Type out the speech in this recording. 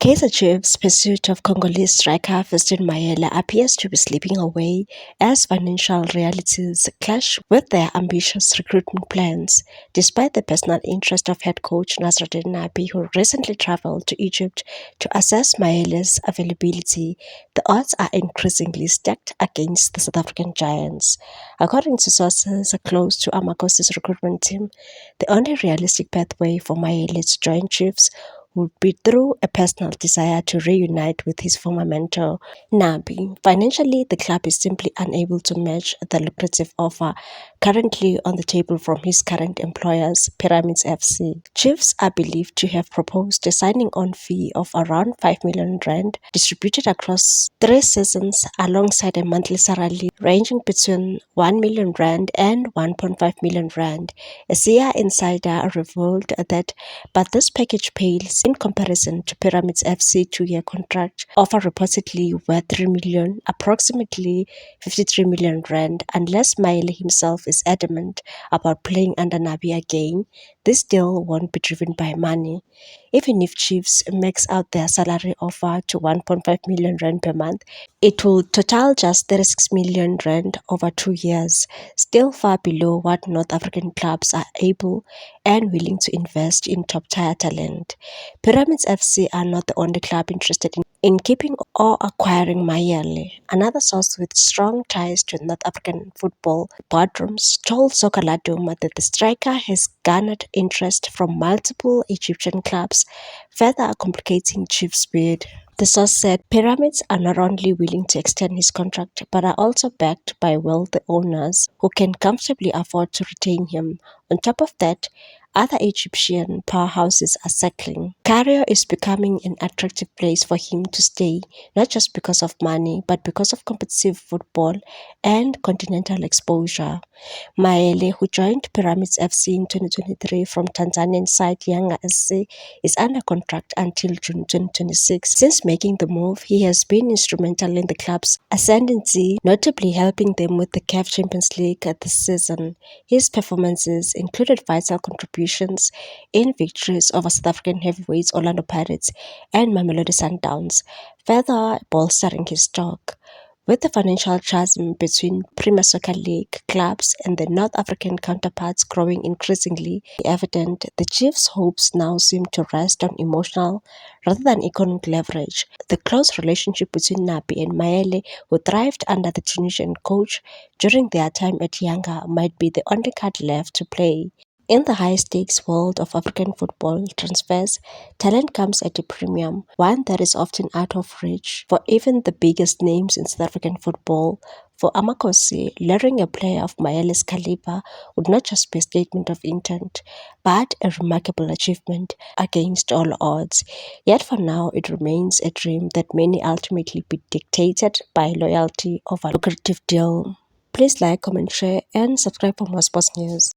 Kaizer Chiefs' pursuit of Congolese striker Fiston Mayele appears to be slipping away as financial realities clash with their ambitious recruitment plans. Despite the personal interest of head coach Nasruddin Nabi, who recently traveled to Egypt to assess Mayele's availability, the odds are increasingly stacked against the South African Giants. According to sources close to Amakosi's recruitment team, the only realistic pathway for Mayele to join Chiefs would be through a personal desire to reunite with his former mentor, Nabi. Financially, the club is simply unable to match the lucrative offer currently on the table from his current employers, Pyramids FC. Chiefs are believed to have proposed a signing-on fee of around 5 million rand, distributed across 3 seasons alongside a monthly salary ranging between 1 million rand and 1.5 million rand. A SIA insider revealed that, but this package pales in comparison to Pyramids FC 2-year contract offer, reportedly worth 3 million, approximately 53 million rand. Unless Mayele himself is adamant about playing under Nabi again, this deal won't be driven by money. Even if Chiefs max out their salary offer to 1.5 million rand per month, it will total just 36 million rand over 2 years, still far below what North African clubs are able and willing to invest in top-tier talent. Pyramids FC are not the only club interested in keeping or acquiring Mayele. Another source with strong ties to North African football boardrooms told Sokaladuma that the striker has garnered interest from multiple Egyptian clubs, further complicating Chiefs' bid. The source said Pyramids are not only willing to extend his contract but are also backed by wealthy owners who can comfortably afford to retain him. On top of that, other Egyptian powerhouses are circling. Cairo is becoming an attractive place for him to stay, not just because of money, but because of competitive football and continental exposure. Mayele, who joined Pyramids FC in 2023 from Tanzanian side Yanga SC, is under contract until June 2026. Since making the move, he has been instrumental in the club's ascendancy, notably helping them with the CAF Champions League this season. His performances included vital contributions in victories over South African heavyweights Orlando Pirates and Mamelodi Sundowns, further bolstering his stock. With the financial chasm between Premier Soccer League clubs and the North African counterparts growing increasingly evident, the Chiefs' hopes now seem to rest on emotional rather than economic leverage. The close relationship between Nabi and Mayele, who thrived under the Tunisian coach during their time at Yanga, might be the only card left to play. In the high-stakes world of African football transfers, talent comes at a premium, one that is often out of reach for even the biggest names in South African football. For Amakosi, luring a player of Mayele's caliber would not just be a statement of intent, but a remarkable achievement against all odds. Yet for now, it remains a dream that may ultimately be dictated by loyalty over a lucrative deal. Please like, comment, share, and subscribe for more sports news.